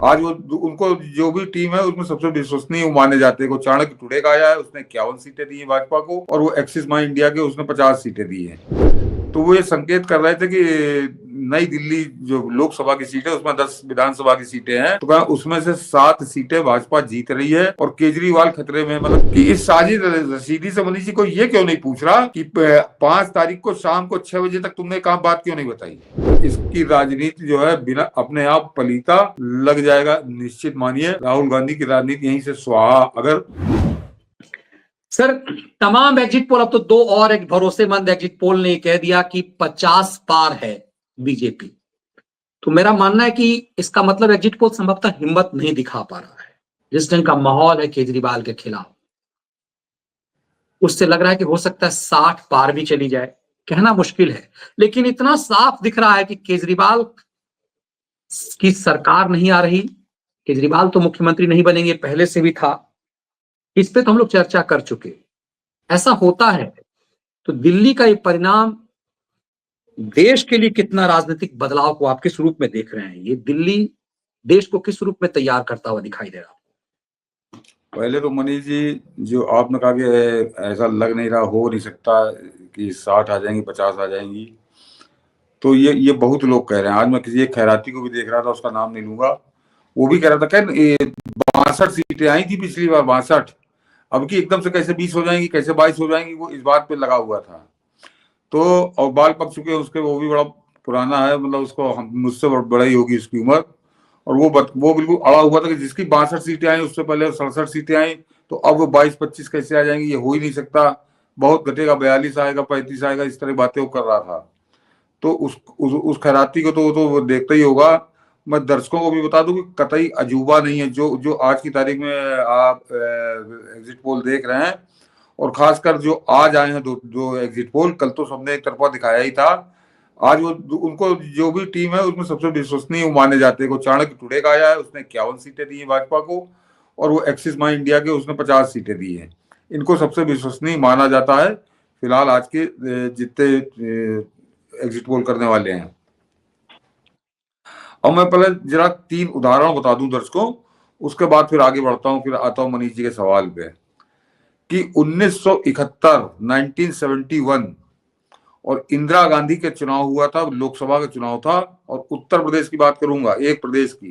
आज वो उनको जो भी टीम है उसमें सबसे विश्वसनीय माने जाते हैं। चाणक्य टुडे का आया है, उसने 51 सीटें दी है भाजपा को, और वो एक्सिस माई इंडिया के उसने 50 सीटें दी है। तो वो ये संकेत कर रहे थे कि नई दिल्ली जो लोकसभा की सीट है उसमें 10 विधानसभा की सीटें हैं, तो कहा उसमें से 7 सीटें भाजपा जीत रही है और केजरीवाल खतरे में। मतलब कि इस साजिश रसीदी से मनीष जी को ये क्यों नहीं पूछ रहा कि 5 तारीख को शाम को 6 बजे तक तुमने कहा बात क्यों नहीं बताई। इसकी राजनीति जो है बिना अपने आप पलीता लग जाएगा, निश्चित मानिए। राहुल गांधी की राजनीति यहीं से स्वाहा। अगर सर तमाम एग्जिट पोल, अब तो 2 और एक भरोसेमंद एग्जिट पोल ने कह दिया कि 50 पार है बीजेपी। तो मेरा मानना है कि इसका मतलब एग्जिट पोल संभवतः हिम्मत नहीं दिखा पा रहा है। जिस ढंग का माहौल है केजरीवाल के खिलाफ, उससे लग रहा है कि हो सकता है 60 पार भी चली जाए। कहना मुश्किल है, लेकिन इतना साफ दिख रहा है कि केजरीवाल की सरकार नहीं आ रही। केजरीवाल तो मुख्यमंत्री नहीं बनेंगे, पहले से भी था। इस पे तो हम लोग चर्चा कर चुके। ऐसा होता है तो दिल्ली का ये परिणाम देश के लिए कितना राजनीतिक बदलाव को आप किस रूप में देख रहे हैं? ये दिल्ली देश को किस रूप में तैयार करता हुआ दिखाई दे रहा? पहले तो मनीष जी, जो आपने कहा कि ऐसा लग नहीं रहा, हो नहीं सकता कि 60 आ जाएंगी, 50 आ जाएंगी, तो ये बहुत लोग कह रहे हैं। आज मैं किसी एक खैराती को भी देख रहा था, उसका नाम नहीं लूंगा, वो भी कह रहा था कह 62 सीटें आई थी पिछली बार, 62, अब की एकदम से कैसे 20 हो जाएंगी, कैसे 22 हो जाएंगी, वो इस बात पे लगा हुआ था। तो और बाल पक चुके हैं उसके, वो भी बड़ा पुराना है, मतलब उसको मुझसे बड़ा ही होगी उसकी उम्र, और वो बिल्कुल अड़ा हुआ था कि जिसकी 62 सीटें आई उससे पहले 67 सीटें आई, तो अब वो 22-25 कैसे आ जाएंगी, ये हो ही नहीं सकता, बहुत घटेगा, 42 आएगा, 35 आएगा, इस तरह बातें वो कर रहा था। तो उस खैराती को तो वो देखता ही होगा। मैं दर्शकों को भी बता दूं कि कतई अजूबा नहीं है जो जो आज की तारीख में आप एग्जिट पोल देख रहे हैं, और खासकर जो आज आए हैं दो एग्जिट पोल, कल तो सबने एक तरफा दिखाया ही था। आज वो उनको जो भी टीम है उसमें सबसे विश्वसनीय माने जाते हैं। चाणक्य टुडे का आया है, उसने 51 सीटें दी है भाजपा को, और वो एक्सिस माई इंडिया के उसने 50 सीटें दी है। इनको सबसे विश्वसनीय माना जाता है फिलहाल आज के जितने एग्जिट पोल करने वाले हैं। अब मैं पहले जरा 3 उदाहरण बता दूं दर्शकों, उसके बाद फिर आगे बढ़ता हूं, फिर आता हूं मनीष जी के सवाल पे कि 1971 1971 और इंदिरा गांधी के चुनाव हुआ था, लोकसभा का चुनाव था, और उत्तर प्रदेश की बात करूंगा, एक प्रदेश की,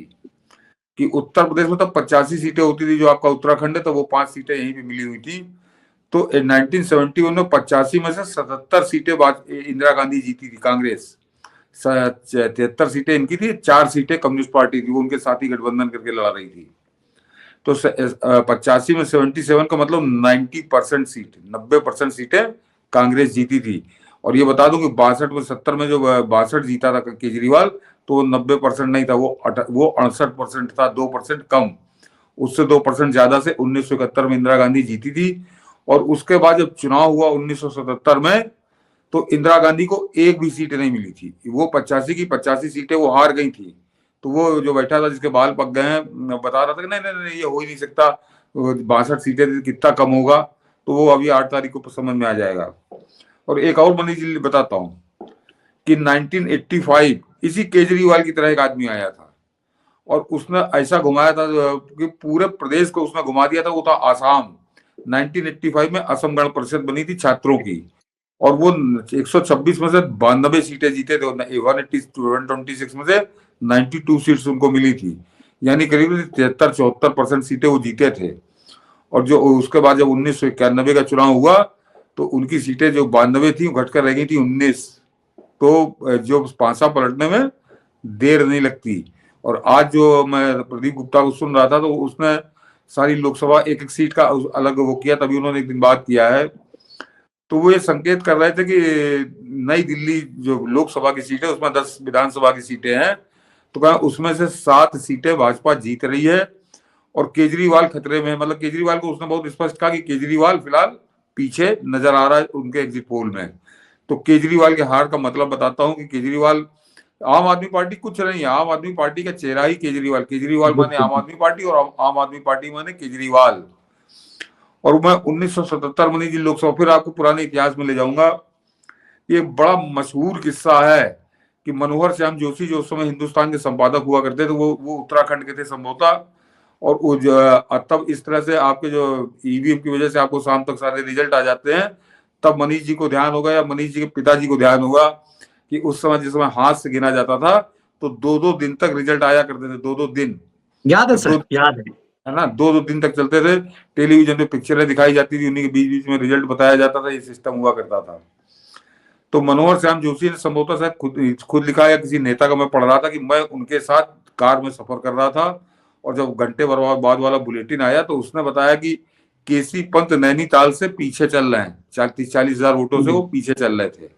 कि उत्तर प्रदेश में तब 85 सीटें होती थी, जो आपका उत्तराखंड है, तो वो 5 सीटें यहीं पे मिली हुई थी। तो 1971 में 85 में से 77 सीटें इंदिरा गांधी जीती थी, कांग्रेस 73 सीटें इनकी थी, 4 सीटें कम्युनिस्ट पार्टी थी, वो उनके साथ ही गठबंधन करके लड़ा रही थी। तो 85 में 77 का मतलब 90% सीट, 90% सीटें कांग्रेस जीती थी। और ये बता दूं कि 62 में 70 में जो 62 जीता था केजरीवाल, तो वो 90% नहीं था, वो 68% था, 2% कम, उससे 2% ज्यादा से 1971 में इंदिरा गांधी जीती थी। और उसके बाद जब चुनाव हुआ 1977 में, तो इंदिरा गांधी को एक भी सीट नहीं मिली थी, वो 85 की 85 सीटें वो हार गई थी। तो वो जो बैठा था, जिसके बाल पक गए हैं, बता रहा था कि नहीं नहीं नहीं, ये हो ही नहीं सकता, 62 सीटें कितना कम होगा। तो वो अभी 8 तारीख को समझ में आ जाएगा। और एक और मनीष जी बताता हूँ कि 1985 इसी केजरीवाल की तरह एक आदमी आया था, और उसने ऐसा घुमाया था कि पूरे प्रदेश को उसने घुमा दिया था। वो था आसाम। 1985 में असम गण परिषद बनी थी छात्रों की, और वो 126 में से 92 सीटें जीते थे, 126 में से 92 सीट्स उनको मिली थी, यानी करीब 73-74% सीटें वो जीते थे। और जो उसके बाद जब 1991 का चुनाव हुआ, तो उनकी सीटें जो 92 थी घटकर रह गई थी 19। तो जो पासा पलटने में देर नहीं लगती। और आज जो मैं प्रदीप गुप्ता को सुन रहा था, तो उसने सारी लोकसभा एक एक सीट का अलग वो किया, तभी उन्होंने एक दिन बात किया है। तो वो ये संकेत कर रहे थे कि नई दिल्ली जो लोकसभा की सीट है उसमें 10 विधानसभा की सीटें हैं, तो कहा उसमें से 7 सीटें भाजपा जीत रही है और केजरीवाल खतरे में। मतलब केजरीवाल को उसने बहुत स्पष्ट कहा कि केजरीवाल फिलहाल पीछे नजर आ रहा है उनके एग्जिट पोल में। तो केजरीवाल के हार का मतलब बताता हूं कि केजरीवाल, आम आदमी पार्टी कुछ नहीं है, आम आदमी पार्टी का चेहरा ही केजरीवाल, केजरीवाल माने आम आदमी पार्टी और आम आदमी पार्टी माने केजरीवाल। और मैं 1977 मनी जी लोकसभा, फिर आपको पुराने इतिहास में ले जाऊंगा। ये बड़ा मशहूर किस्सा है कि मनोहर श्याम जोशी जो उस समय हिंदुस्तान के संपादक हुआ करते थे, वो उत्तराखंड के थे संभवतः, और वो तब इस तरह से आपके जो ईवीएम की वजह से आपको शाम तक सारे रिजल्ट आ जाते हैं, तब मनीष जी को ध्यान होगा या मनीष जी के पिताजी को ध्यान होगा कि उस समय जिस समय हाथ से गिना जाता था तो 2-2 दिन तक रिजल्ट आया करते थे, 2-2 दिन। याद है सर, याद है ना, 2-2 दिन तक चलते थे। टेलीविजन पे पिक्चरें दिखाई जाती थी, उन्हीं के बीच बीच में रिजल्ट बताया जाता था, ये सिस्टम हुआ करता था। तो मनोहर श्याम जोशी ने संभवतः शायद खुद लिखा या किसी नेता का मैं पढ़ रहा था कि मैं उनके साथ कार में सफर कर रहा था, और जब घंटे भर बाद वाला बुलेटिन आया तो उसने बताया कि केसी पंत नैनीताल से पीछे चल रहे हैं, 40,000 वोटों से वो पीछे चल रहे थे।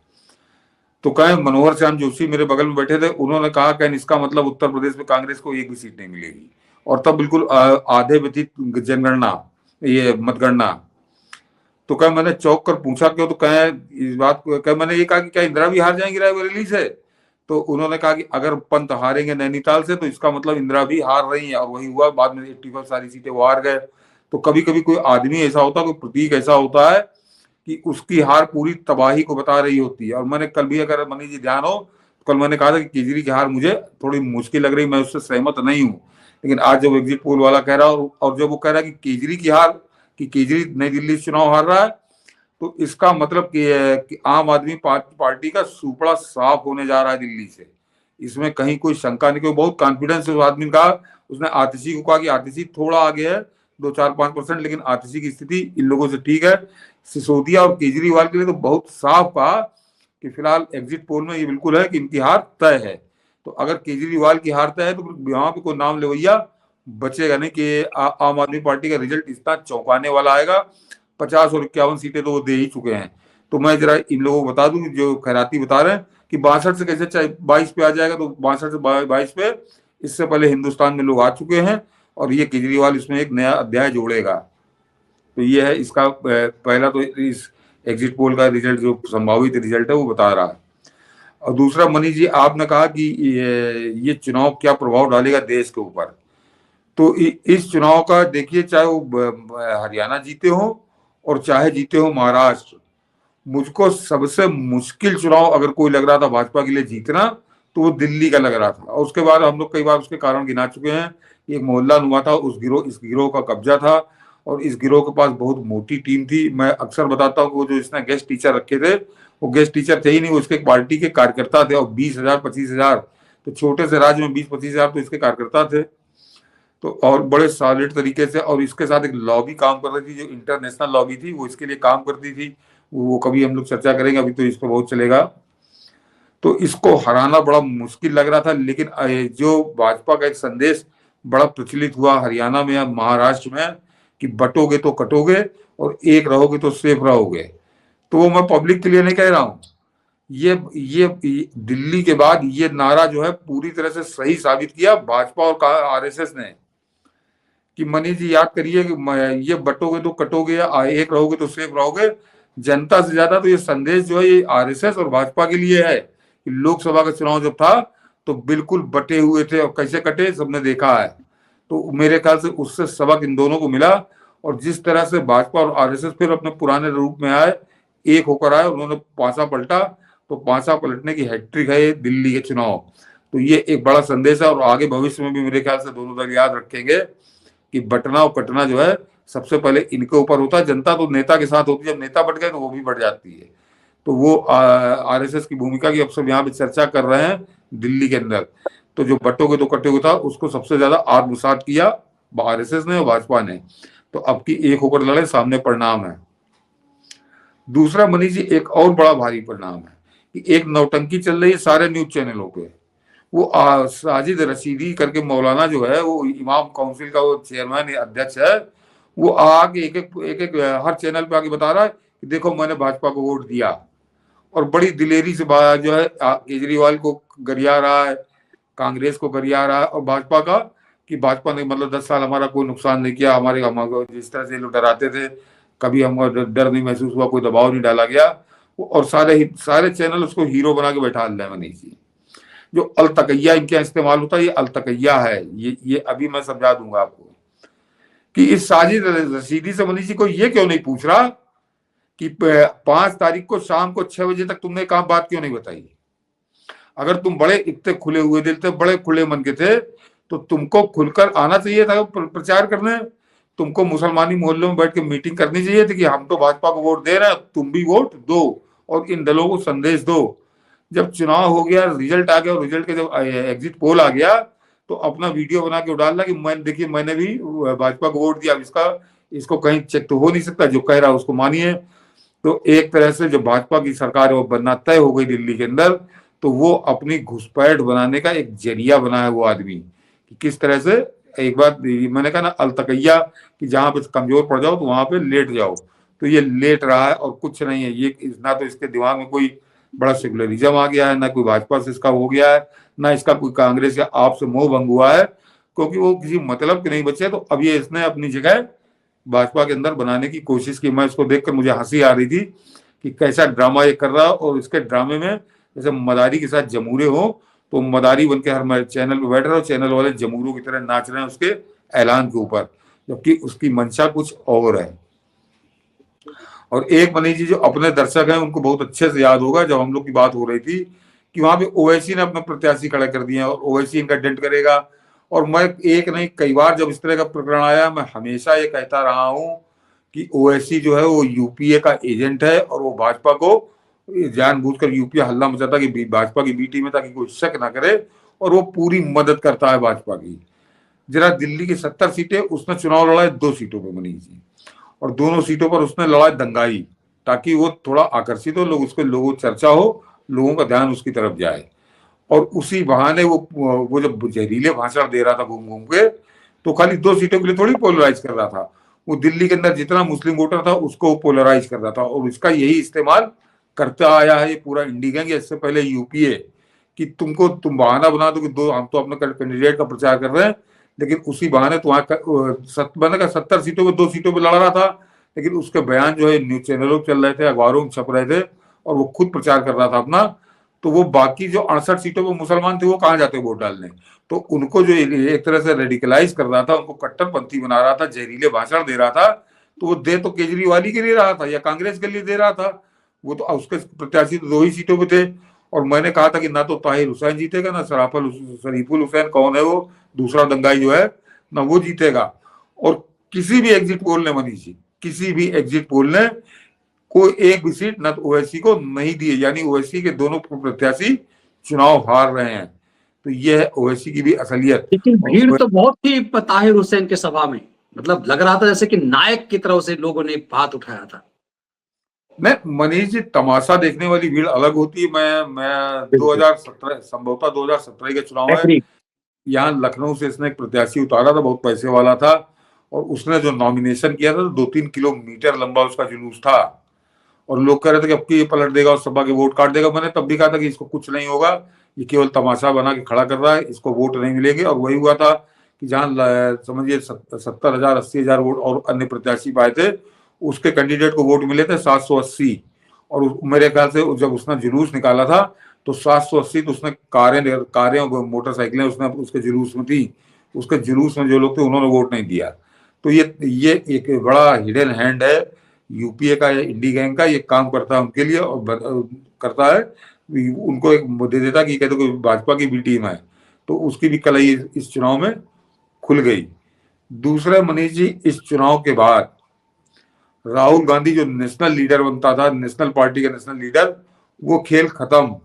तो कहे मनोहर श्याम जोशी मेरे बगल में बैठे थे, उन्होंने कहा कि इसका मतलब उत्तर प्रदेश में कांग्रेस को एक भी सीट नहीं मिलेगी। और तब बिल्कुल आधे बची जनगणना, ये मतगणना। तो कहे मैंने चौंक कर पूछा क्यों, तो कहे इस बात को कहे मैंने ये कहा कि क्या इंदिरा भी हार जाएंगी रायबरेली से। तो उन्होंने कहा कि अगर पंत हारेंगे नैनीताल से तो इसका मतलब इंदिरा भी हार रही है, और वही हुआ। बाद में 85 सारी सीटें वो हार गए। तो कभी कभी कोई आदमी ऐसा होता है, कोई प्रतीक ऐसा होता है कि उसकी हार पूरी तबाही को बता रही होती है। और मैंने कल भी, अगर मनीष जी ध्यान हो, तो कल मैंने कहा था कि केजरी की हार मुझे थोड़ी मुश्किल लग रही, मैं उससे सहमत नहीं हूँ। लेकिन आज जब एग्जिट पोल वाला कह रहा है और जब वो कह रहा है कि केजरी की हार, कि केजरी नई दिल्ली से चुनाव हार रहा है, तो इसका मतलब कि आम आदमी पार्टी का सुपड़ा साफ होने जा रहा है दिल्ली से। इसमें कहीं कोई शंका नहीं, बहुत कॉन्फिडेंस है उस आदमी का। उसने आतिशी को कहा कि आतिशी थोड़ा आगे है 2-4-5%, लेकिन आतिशी की स्थिति इन लोगों से ठीक है। सिसोदिया और केजरीवाल के लिए तो बहुत साफ कहा कि फिलहाल एग्जिट पोल में ये बिल्कुल है कि इनकी हार तय है। तो अगर केजरीवाल की हार तय है तो यहाँ पे कोई नाम लेवैया बचेगा नहीं कि आम आदमी पार्टी का रिजल्ट इतना चौंकाने वाला आएगा। 50 और 51 सीटें तो वो दे ही चुके हैं। तो मैं जरा इन लोगों को बता दूं, जो खैराती बता रहे हैं कि 62 से कैसे 22 पे आ जाएगा, तो 62 से 22 पे इससे पहले हिंदुस्तान में लोग आ चुके हैं, और ये केजरीवाल इसमें एक नया अध्याय जोड़ेगा। तो ये है इसका पहला, तो इस एग्जिट पोल का रिजल्ट जो संभावित रिजल्ट है वो बता रहा है। और दूसरा, मनीष जी आपने कहा कि ये चुनाव क्या प्रभाव डालेगा देश के ऊपर। तो इस चुनाव का देखिए, चाहे वो हरियाणा जीते हो और चाहे जीते हो महाराष्ट्र, मुझको सबसे मुश्किल चुनाव अगर कोई लग रहा था भाजपा के लिए जीतना, तो वो दिल्ली का लग रहा था। और उसके बाद हम लोग कई बार उसके कारण गिना चुके हैं। एक मोहल्ला नुमा था, इस गिरोह का कब्जा था, और इस गिरोह के पास बहुत मोटी टीम थी। मैं अक्सर बताता हूँ कि वो जो इसने गेस्ट टीचर रखे थे, वो गेस्ट टीचर थे ही नहीं, वो इसके पार्टी के कार्यकर्ता थे। और 20,000-25,000, तो छोटे से राज्य में 20-25,000 तो इसके कार्यकर्ता थे। तो और बड़े सॉलिड तरीके से, और इसके साथ एक लॉबी काम कर रही थी, जो इंटरनेशनल लॉबी थी, वो इसके लिए काम करती थी। वो कभी हम लोग चर्चा करेंगे, अभी तो इस पर बहुत चलेगा। तो इसको हराना बड़ा मुश्किल लग रहा था। लेकिन जो भाजपा का एक संदेश बड़ा प्रचलित हुआ हरियाणा में या महाराष्ट्र में कि बटोगे तो कटोगे और एक रहोगे तो सेफ रहोगे, तो वो मैं पब्लिक के लिए नहीं कह रहा हूँ। ये दिल्ली के बाद ये नारा जो है पूरी तरह से सही साबित किया भाजपा और आरएसएस ने, कि मनीष जी याद करिए कि ये बटोगे तो कटोगे या एक रहोगे तो सेफ रहोगे। जनता से ज्यादा तो ये संदेश जो है ये आरएसएस और भाजपा के लिए है कि लोकसभा का चुनाव जब था तो बिल्कुल बटे हुए थे, और कैसे कटे सबने देखा है। तो मेरे ख्याल से उससे सबक इन दोनों को मिला, और जिस तरह से भाजपा और आरएसएस फिर अपने पुराने रूप में आए, एक होकर आए, उन्होंने पासा पलटा, तो पासा पलटने की हैट्रिक है ये दिल्ली के चुनाव। तो ये एक बड़ा संदेश है, और आगे भविष्य में भी मेरे ख्याल से दोनों दल याद रखेंगे कि बटना और कटना जो है सबसे पहले इनके ऊपर होता है। जनता तो नेता के साथ होती है, जब नेता बढ़ गए तो वो भी बढ़ जाती है। तो वो आरएसएस की भूमिका की अब सब यहाँ पे चर्चा कर रहे हैं दिल्ली के अंदर। तो जो बटोगे तो कटोगे था, उसको सबसे ज्यादा आत्मसात किया आरएसएस ने और भाजपा ने। तो अब की एक होकर लड़े, सामने परिणाम है। दूसरा मनीष जी, एक और बड़ा भारी परिणाम है कि एक नौटंकी चल रही है सारे न्यूज चैनलों पे। वो साजिद रशीदी करके मौलाना जो है, वो इमाम काउंसिल का वो चेयरमैन अध्यक्ष है, वो आके एक हर चैनल पे आके बता रहा है कि देखो मैंने भाजपा को वोट दिया, और बड़ी दिलेरी से जो है केजरीवाल को गरिया रहा है, कांग्रेस को गरिया रहा है, और भाजपा का कि भाजपा ने मतलब 10 साल हमारा कोई नुकसान नहीं किया, हमारे जिस तरह से लोग डराते थे कभी हमको डर नहीं महसूस हुआ, कोई दबाव नहीं डाला गया। और सारे चैनल उसको हीरो बना के बैठा दिया मनीष जी। जो अलतकैया इनके यहाँ इस्तेमाल होता है, ये अलतकैया है। ये अभी मैं समझा दूंगा आपको कि इस साजिद रशीदी से मनीष जी को ये क्यों नहीं पूछ रहा कि 5 तारीख को शाम को 6 बजे तक तुमने काम बात क्यों नहीं बताई। अगर तुम बड़े इतने खुले हुए दिल थे, बड़े खुले मन के थे, तो तुमको खुलकर आना चाहिए था प्रचार करने। तुमको मुसलमानी मोहल्लों में बैठ के मीटिंग करनी चाहिए थी कि हम तो भाजपा को वोट दे रहे हैं, तुम भी वोट दो और इन दलों को संदेश दो। जब चुनाव हो गया, रिजल्ट आ गया, और रिजल्ट के जब एग्जिट पोल आ गया, तो अपना वीडियो बना के डालना कि मैं देखिए मैंने भी भाजपा को वोट दिया। इसका इसको कहीं चेक तो हो नहीं सकता, जो कह रहा है उसको मानिए। तो एक तरह से जो भाजपा की सरकार है वो बनना तय हो गई दिल्ली के अंदर। तो वो अपनी घुसपैठ बनाने का एक जरिया बना है वो आदमी, कि किस तरह से, एक बात मैंने कहा ना अलतकैया, कि जहां पे कमजोर पड़ जाओ तो वहां पे लेट जाओ। तो ये लेट रहा है और कुछ नहीं है ये, ना तो इसके दिमाग में कोई बड़ा सेकुलरिज्म आ गया है, ना कोई भाजपा से इसका हो गया है, ना इसका कोई कांग्रेस या आप से मोह भंग हुआ है, क्योंकि वो किसी मतलब के नहीं बचे। तो अब ये इसने अपनी जगह भाजपा के अंदर बनाने की कोशिश की। मैं इसको देखकर मुझे हंसी आ रही थी कि कैसा ड्रामा ये कर रहा है, और इसके ड्रामे में जैसे मदारी के साथ जमूरे हो, तो मदारी बन के हर चैनल पे बैठ रहे हो, चैनल वाले जमूरों की तरह नाच रहे हैं उसके ऐलान के ऊपर, जबकि उसकी मंशा कुछ और है। और एक मनीष जी जो अपने दर्शक हैं उनको बहुत अच्छे से याद होगा, जब हम लोग की बात हो रही थी कि वहां पे ओवैसी ने अपने प्रत्याशी खड़ा कर दिए और ओवैसी इनका डेंट करेगा। और मैं एक नहीं कई बार जब इस तरह का प्रकरण आया, मैं हमेशा ये कहता रहा हूं कि ओवैसी जो है वो यूपीए का एजेंट है, और वो भाजपा को जानबूझकर यूपीए हल्ला मचाता कि भाजपा की बी टीम में, ताकि कोई शक ना करे, और वो पूरी मदद करता है भाजपा की। जरा दिल्ली की 70 सीटें उसने चुनाव लड़ा है 2 सीटों पर मनीष जी, और दोनों सीटों पर उसने लड़ा दंगाई, ताकि वो थोड़ा आकर्षित हो, लोग उसके लोगों चर्चा हो, लोगों का ध्यान उसकी तरफ जाए। और उसी बहाने वो जब जहरीले भाषण दे रहा था घूम घूम के, तो खाली 2 सीटों के लिए थोड़ी पोलराइज कर रहा था, वो दिल्ली के अंदर जितना मुस्लिम वोटर था उसको पोलराइज कर रहा था। और इसका यही इस्तेमाल करता आया है ये पूरा इंडी गैंग, इससे पहले यूपीए, कि तुम बहाना बना दो कि दो हम तो अपने कैंडिडेट का प्रचार कर रहे हैं, लेकिन उसी बहाने तो मैंने कहा 70 सीटों में 2 सीटों पर लड़ रहा था, लेकिन उसके बयान जो है न्यूज चैनलों पर चल रहे थे, अखबारों में छप रहे थे, और वो खुद प्रचार कर रहा था अपना। तो वो बाकी जो 68 सीटों पर मुसलमान थे वो कहाँ जाते वोट डालने। तो उनको जो एक तरह से रेडिकलाइज कर रहा था, उनको कट्टरपंथी बना रहा था, जहरीले भाषण दे रहा था, तो वो दे तो केजरीवाल ही के लिए रहा था या कांग्रेस के लिए दे रहा था। वो तो उसके प्रत्याशी तो 2 ही सीटों पे थे। और मैंने कहा था कि ना तो ताहिर हुसैन जीतेगा, ना शरीफुल हुसैन कौन है वो दूसरा दंगाई जो है, ना वो जीतेगा। और किसी भी एग्जिट पोल ने मनीष जी, किसी भी एग्जिट पोल ने कोई एक भी सीट न तो ओवैसी को नहीं दी है, यानी ओवैसी के दोनों प्रत्याशी चुनाव हार रहे हैं। तो यह है ओवैसी की भी असलियत। लेकिन भीड़ तो बहुत थी ताहिर हुसैन के सभा में, मतलब लग रहा था जैसे कि नायक की तरह से लोगों ने हाथ उठाया था। मैं मनीष जी, तमाशा देखने वाली भीड़ अलग होती है। मैं 2017 संभवतः 2017 के चुनाव में यहाँ लखनऊ से इसने एक प्रत्याशी उतारा था, बहुत पैसे वाला था, और उसने जो नॉमिनेशन किया था तो 2-3 किलोमीटर लंबा उसका जुलूस था, और लोग कह रहे थे कि अब की ये पलट देगा और सभा के वोट काट देगा। मैंने तब भी कहा था कि इसको कुछ नहीं होगा, ये केवल तमाशा बना के खड़ा कर रहा है, इसको वोट नहीं मिलेंगे। और वही हुआ था कि जहां समझिए 70,000 80,000 वोट और अन्य प्रत्याशी पाए थे, उसके कैंडिडेट को वोट मिले थे 780। और मेरे ख्याल से जब उसने जुलूस निकाला था तो 780 तो उसने कारें और मोटरसाइकिलें उसने उसके जुलूस में थी, उसके जुलूस में जो लोग थे उन्होंने वोट नहीं दिया। तो ये एक बड़ा हिडन हैंड है यूपीए का या इंडी गैंग का, ये काम करता है उनके लिए, और करता है उनको एक दे देता कि कहते कोई भाजपा की भी टीम है। तो उसकी भी कलई इस चुनाव में खुल गई। दूसरा मनीष जी, इस चुनाव के बाद राहुल गांधी जो नेशनल लीडर बनता था, नेशनल पार्टी का नेशनल लीडर, वो खेल खत्म।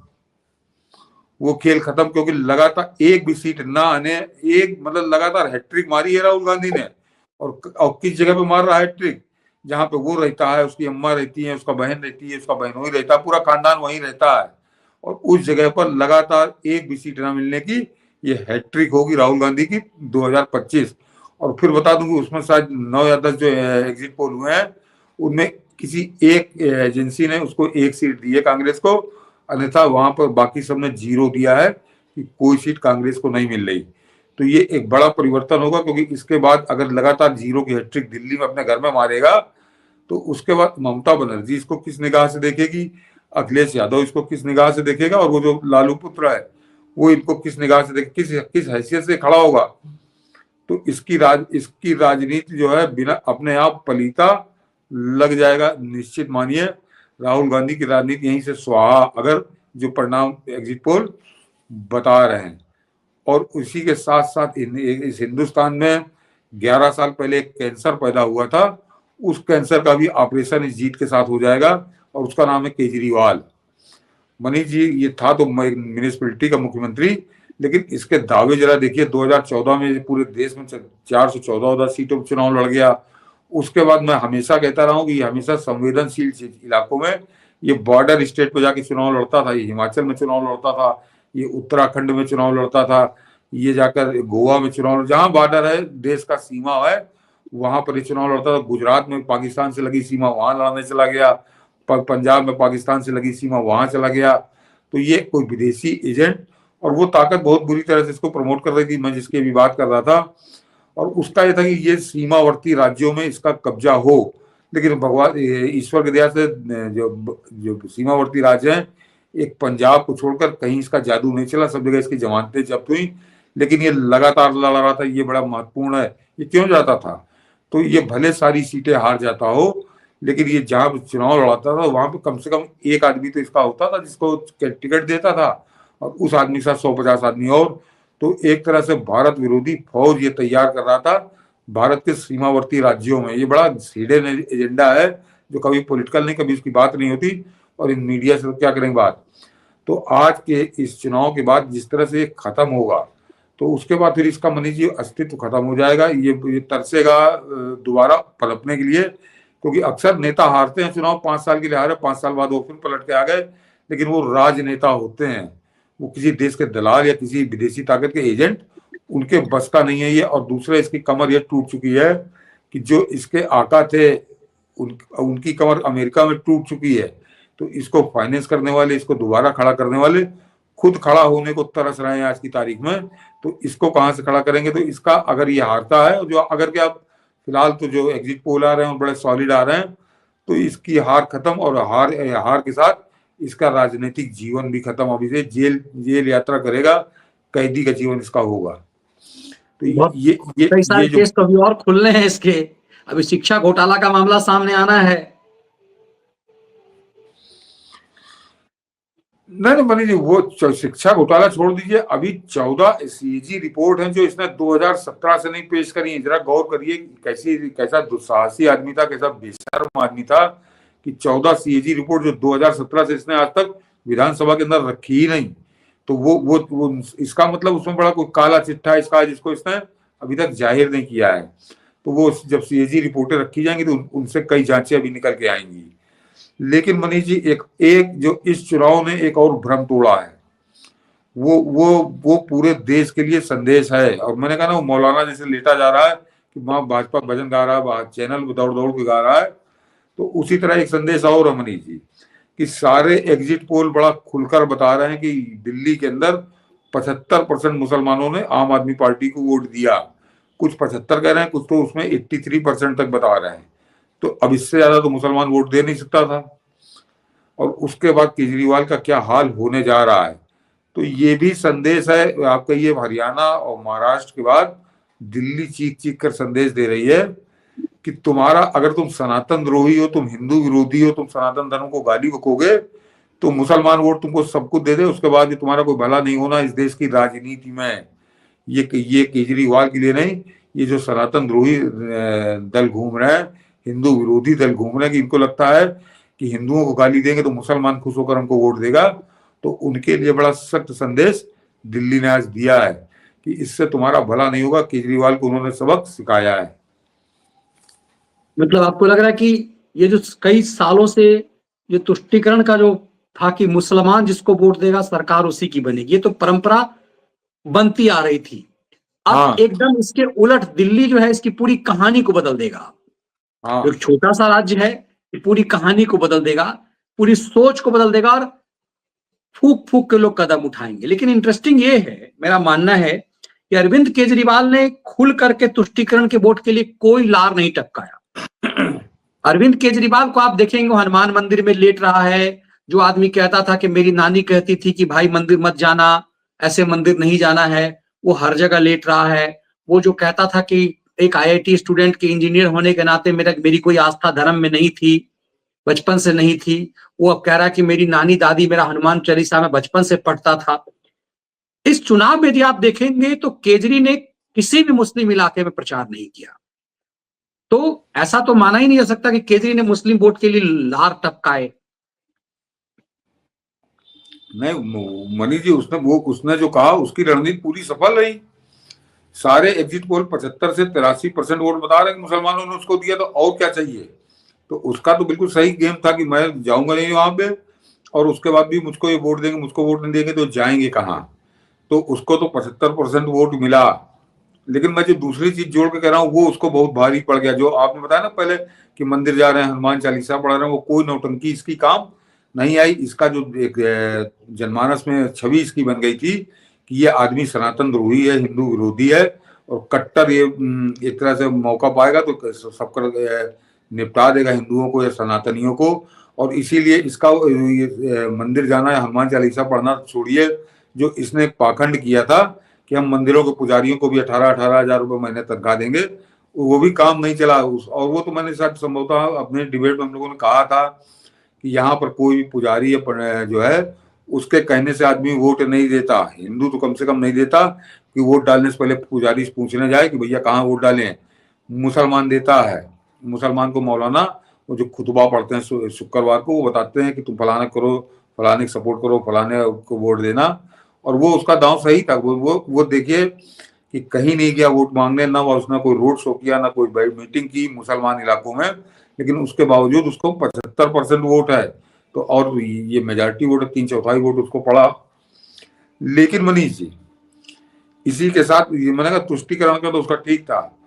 वो खेल खत्म क्योंकि लगातार एक भी सीट ना आने, एक मतलब लगातार हैट्रिक मारी है राहुल गांधी ने। और किस जगह पे मार रहा है हैट्रिक, जहां पे वो रहता है, उसकी अम्मा रहती है, उसका बहन रहती है, उसका बहनोई रहता है, पूरा खानदान वहीं रहता है, और उस जगह पर लगातार एक भी सीट ना मिलने की ये हैट्रिक होगी राहुल गांधी की 2025। और फिर बता दूं कि उसमें शायद 9 या 10 जो एग्जिट पोल हुए हैं उनमें किसी एक एजेंसी ने उसको एक सीट दी है कांग्रेस को, अन्यथा वहां पर बाकी सबने 0 दिया है कि कोई सीट कांग्रेस को नहीं मिल रही। तो ये एक बड़ा परिवर्तन होगा, क्योंकि इसके बाद अगर लगातार 0 की हैट्रिक दिल्ली में अपने घर में मारेगा, तो उसके बाद ममता बनर्जी इसको किस निगाह से देखेगी, अखिलेश यादव इसको किस निगाह से देखेगा, और वो जो लालू पुत्र है वो इनको किस निगाह से देखे, किस हैसियत से खड़ा होगा। तो इसकी राजनीति जो है बिना अपने आप पलीता लग जाएगा, निश्चित मानिए। राहुल गांधी की राजनीति यहीं से स्वाहा, अगर जो परिणाम एग्जिट पोल बता रहे हैं। और उसी के साथ साथ इस हिंदुस्तान में 11 साल पहले एक कैंसर पैदा हुआ था, उस कैंसर का भी ऑपरेशन इस जीत के साथ हो जाएगा, और उसका नाम है केजरीवाल। मनीष जी, ये था तो म्यूनिसिपैलिटी का मुख्यमंत्री, लेकिन इसके दावे जरा देखिए। 2014 में पूरे देश में 414 सीटों पर चुनाव लड़ गया। उसके बाद मैं हमेशा कहता रहा हूँ कि ये हमेशा संवेदनशील इलाकों में, ये बॉर्डर स्टेट पे जाके चुनाव लड़ता था, ये हिमाचल में चुनाव लड़ता था, ये उत्तराखंड में चुनाव लड़ता था, ये जाकर गोवा में चुनाव, जहां बॉर्डर है, देश का सीमा है, वहां पर ये चुनाव लड़ता था। गुजरात में पाकिस्तान से लगी सीमा, वहां लड़ने चला गया। पंजाब में पाकिस्तान से लगी सीमा, वहां चला गया। तो ये कोई विदेशी एजेंट, और वो ताकत बहुत बुरी तरह से इसको प्रमोट कर रही थी, मैं जिसकी भी बात कर रहा था। और उसका ये था कि ये सीमावर्ती राज्यों में इसका कब्जा हो, लेकिन भगवान ईश्वर की दया से जो जो सीमावर्ती राज्य हैं, एक पंजाब को छोड़कर कहीं इसका जादू नहीं चला, सब जगह इसकी जमानतें जब्त हुई। लेकिन ये लगातार लड़ रहा था, ये बड़ा महत्वपूर्ण है। ये क्यों जाता था? तो ये भले सारी सीटें हार जाता हो, लेकिन ये जहां चुनाव लड़ाता था वहां पे कम से कम एक आदमी तो इसका होता था जिसको टिकट देता था, और उस आदमी के साथ 150 आदमी और। तो एक तरह से भारत विरोधी फौज ये तैयार कर रहा था भारत के सीमावर्ती राज्यों में। ये बड़ा हिडन एजेंडा है, जो कभी पॉलिटिकल नहीं, कभी उसकी बात नहीं होती, और इन मीडिया से तो क्या करेंगे बात। तो आज के इस चुनाव के बाद जिस तरह से ये खत्म होगा, तो उसके बाद फिर इसका मनीष जी अस्तित्व खत्म हो जाएगा। ये तरसेगा दोबारा पलटने के लिए, क्योंकि अक्सर नेता हारते हैं चुनाव, 5 साल के लिए हारे, 5 साल बाद वो फिर पलट के आ गए, लेकिन वो राजनेता होते हैं, वो किसी देश के दलाल या किसी विदेशी ताकत के एजेंट, उनके बस का नहीं है ये। और दूसरा, इसकी कमर ये टूट चुकी है कि जो इसके आका थे, उनकी कमर अमेरिका में टूट चुकी है। तो इसको फाइनेंस करने वाले, इसको दोबारा खड़ा करने वाले खुद खड़ा होने को तरस रहे हैं आज की तारीख में। तो इसको कहां से खड़ा करेंगे? तो इसका अगर ये हारता है, जो अगर क्या फिलहाल तो जो एग्जिट पोल आ रहे हैं और बड़े सॉलिड आ रहे हैं, तो इसकी हार खत्म, और हार के साथ इसका राजनीतिक जीवन भी खत्म। अभी से जेल यात्रा करेगा, कैदी का जीवन इसका होगा। तो कई सारे केस तो अभी और खुलने हैं इसके। अभी शिक्षा घोटाला का मामला सामने आना है। नहीं मनीष जी, वो शिक्षा घोटाला छोड़ दीजिए। अभी 14 सीएजी रिपोर्ट है जो इसने 2017 से नहीं पेश करी है। जरा गौर करिए कैसा दुस्साहसी आदमी था, कैसा बेशर्म आदमी था कि 14 सीएजी रिपोर्ट जो 2017 से इसने आज तक विधानसभा के अंदर रखी ही नहीं। तो वो इसका मतलब उसमें बड़ा कोई काला चिट्ठा इसका, जिसको इसने अभी तक जाहिर नहीं किया है। तो वो जब सीएजी रिपोर्टें रखी जाएंगी तो उनसे कई जांचें अभी निकल के आएंगी। लेकिन मनीष जी, एक जो इस चुनाव ने एक और भ्रम तोड़ा है, वो पूरे देश के लिए संदेश है। और मैंने कहा ना, वो मौलाना जैसे लेटा जा रहा है कि वहां भाजपा भजन गा रहा है, चैनल दौड़ दौड़ के गा रहा है, तो उसी तरह एक संदेश और है मनीष जी, कि सारे एग्जिट पोल बड़ा खुलकर बता रहे हैं कि दिल्ली के अंदर 75% मुसलमानों ने आम आदमी पार्टी को वोट दिया। कुछ 75 कह रहे हैं, कुछ तो उसमें 83% तक बता रहे हैं। तो अब इससे ज्यादा तो मुसलमान वोट दे नहीं सकता था। और उसके बाद केजरीवाल का क्या हाल होने जा रहा है, तो ये भी संदेश है। आप कहिए, हरियाणा और महाराष्ट्र के बाद दिल्ली चीख चीख कर संदेश दे रही है कि तुम्हारा, अगर तुम सनातन द्रोही हो, तुम हिंदू विरोधी हो, तुम सनातन धर्म को गाली बकोगे, तो मुसलमान वोट तुमको सब कुछ दे दे, उसके बाद भी तुम्हारा कोई भला नहीं होना इस देश की राजनीति में। ये केजरीवाल के लिए नहीं, ये जो सनातन द्रोही दल घूम रहे हैं, हिंदू विरोधी दल घूम रहे हैं, कि इनको लगता है कि हिंदुओं को गाली देंगे तो मुसलमान खुश होकर हमको वोट देगा। तो उनके लिए बड़ा सख्त संदेश दिल्ली ने आज दिया है कि इससे तुम्हारा भला नहीं होगा। केजरीवाल को उन्होंने सबक सिखाया है। मतलब आपको लग रहा है कि ये जो कई सालों से ये तुष्टीकरण का जो था कि मुसलमान जिसको वोट देगा सरकार उसी की बनेगी, ये तो परंपरा बनती आ रही थी। अब एकदम इसके उलट दिल्ली जो है इसकी पूरी कहानी को बदल देगा। एक छोटा सा राज्य है, ये पूरी कहानी को बदल देगा, पूरी सोच को बदल देगा, और फूक फूक के लोग कदम उठाएंगे। लेकिन इंटरेस्टिंग ये है, मेरा मानना है कि अरविंद केजरीवाल ने खुल करके तुष्टीकरण के वोट के लिए कोई लार नहीं टपकाया। अरविंद केजरीवाल को आप देखेंगे, वो हनुमान मंदिर में लेट रहा है। जो आदमी कहता था कि मेरी नानी कहती थी कि भाई मंदिर मत जाना, ऐसे मंदिर नहीं जाना है, वो हर जगह लेट रहा है। वो जो कहता था कि एक आईआईटी स्टूडेंट के इंजीनियर होने के नाते मेरी कोई आस्था धर्म में नहीं थी, बचपन से नहीं थी, वो अब कह रहा है कि मेरी नानी दादी मेरा हनुमान चालीसा में बचपन से पढ़ता था। इस चुनाव में यदि आप देखेंगे तो केजरी ने किसी भी मुस्लिम इलाके में प्रचार नहीं किया। तो ऐसा तो माना ही नहीं जा सकता कि केजरी ने मुस्लिम वोट के लिए लार टपकाए। नहीं मनीष जी, उसने जो कहा उसकी रणनीति पूरी सफल रही। सारे एग्जिट पोल 75 से 83% वोट बता रहे हैं मुसलमानों ने उसको दिया, तो और क्या चाहिए। तो उसका तो बिल्कुल सही गेम था कि मैं जाऊंगा नहीं वहां पे, और उसके बाद भी मुझको ये वोट देंगे, मुझको वोट नहीं देंगे तो जाएंगे कहाँ। तो उसको तो 75% वोट मिला। लेकिन मैं जो दूसरी चीज जोड़ के कह रहा हूँ वो उसको बहुत भारी पड़ गया। जो आपने बताया ना पहले कि मंदिर जा रहे हैं, हनुमान चालीसा पढ़ रहे हैं, वो कोई नौटंकी इसकी काम नहीं आई। इसका जो एक जनमानस में छवि इसकी बन गई थी कि ये आदमी सनातन द्रोही है, हिंदू विरोधी है, और कट्टर ये एक तरह से मौका पाएगा तो सबका निपटा देगा हिंदुओं को या सनातनियों को। और इसीलिए इसका मंदिर जाना या हनुमान चालीसा पढ़ना छोड़िए, जो इसने पाखंड किया था कि हम मंदिरों के पुजारियों को भी 18,000 रुपए महीने तनख्वाह देंगे, वो भी काम नहीं चला। और वो तो मैंने शायद संभवतः अपने डिबेट में हम लोगों ने कहा था कि यहाँ पर कोई भी पुजारी जो है उसके कहने से आदमी वोट नहीं देता। हिंदू तो कम से कम नहीं देता कि वोट डालने से पहले पुजारी से पूछने जाए कि भैया कहाँ वोट डालें। मुसलमान देता है। मुसलमान को मौलाना वो जो खुतबा पढ़ते हैं शुक्रवार को, वो बताते हैं कि तुम फलाना करो, फलाने को सपोर्ट करो, फलाने को वोट देना। और वो उसका दांव सही था। वो देखिए कि कहीं नहीं गया वोट मांगने, ना उसने कोई रोड शो किया, ना कोई बड़ी मीटिंग की मुसलमान इलाकों में, लेकिन उसके बावजूद उसको 75% वोट है। तो और ये मेजॉरिटी वोट, 3/4 वोट उसको पड़ा। लेकिन मनीष जी, इसी के साथ ये मैंने कहा तुष्टिकरण का तो उसका ठीक था,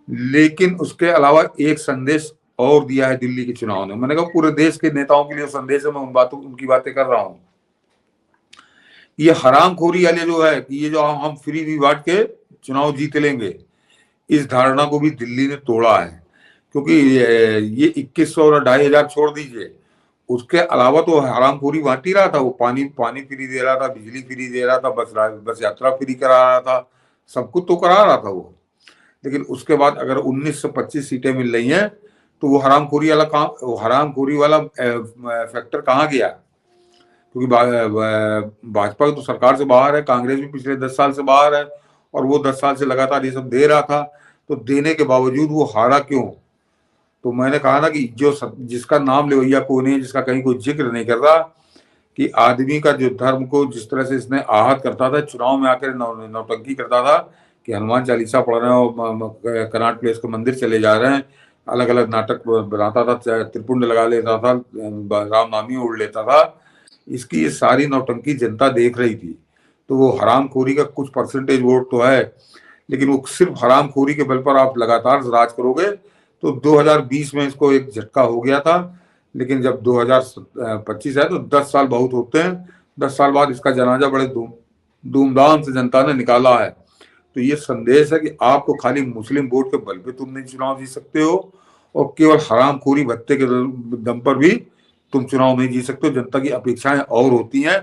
लेकिन उसके अलावा एक संदेश और दिया है दिल्ली के चुनाव ने। मैंने कहा पूरे देश के नेताओं के लिए संदेश है, मैं उनकी बातें कर रहा हूं। ये हरामखोरी वाले जो है कि ये जो हम फ्री भी बांट के चुनाव जीत लेंगे, इस धारणा को भी दिल्ली ने तोड़ा है। क्योंकि ये 2100 और 2500 छोड़ दीजिए, उसके अलावा तो हरामखोरी बांट ही रहा था। वो पानी फ्री दे रहा था, बिजली फ्री दे रहा था, बस यात्रा फ्री करा रहा था, सब कुछ तो करा रहा था वो। लेकिन उसके बाद अगर 19 से 25 सीटें मिल रही हैं तो वो हरामखोरी वाला फैक्टर कहाँ गया। क्योंकि भाजपा तो सरकार से बाहर है, कांग्रेस भी पिछले 10 साल से बाहर है, और वो 10 साल से लगातार ये सब दे रहा था। तो देने के बावजूद वो हारा क्यों। तो मैंने कहा ना कि जिसका नाम लेवैया कोई नहीं, जिसका कहीं कोई जिक्र नहीं कर रहा, कि आदमी का जो धर्म को जिस तरह से इसने आहत करता था, चुनाव में आकर नौटंकी करता था कि हनुमान चालीसा पढ़ रहे हैं और कनॉट प्लेस के मंदिर चले जा रहे हैं, अलग अलग नाटक बनाता था, त्रिपुंड लगा लेता था, रामनामी उड़ लेता था। इसकी ये सारी नौटंकी जनता देख रही थी। तो वो हरामखोरी का कुछ परसेंटेज वोट तो है, लेकिन वो सिर्फ हरामखोरी के बल पर आप लगातार राज करोगे। तो 2020 में इसको एक झटका हो गया था, लेकिन जब 2025 है तो 10 साल बहुत होते हैं। 10 साल बाद इसका जनाजा बड़े धूमधाम से जनता ने निकाला है। तो ये संदेश है कि आपको खाली मुस्लिम वोट के बल पे तुम नहीं चुनाव जीत सकते हो, और केवल हरामखोरी भत्ते के दम पर भी तुम चुनाव नहीं जीत सकते हो। जनता की अपेक्षाएं और होती हैं,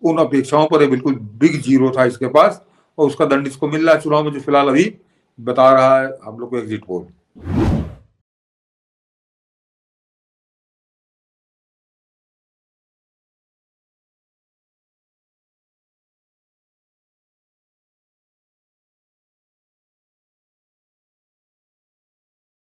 उन अपेक्षाओं पर बिल्कुल बिग जीरो था इसके पास, और उसका दंड इसको मिल रहा है चुनाव में, जो फिलहाल अभी बता रहा है हम लोग को एग्जिट पोल।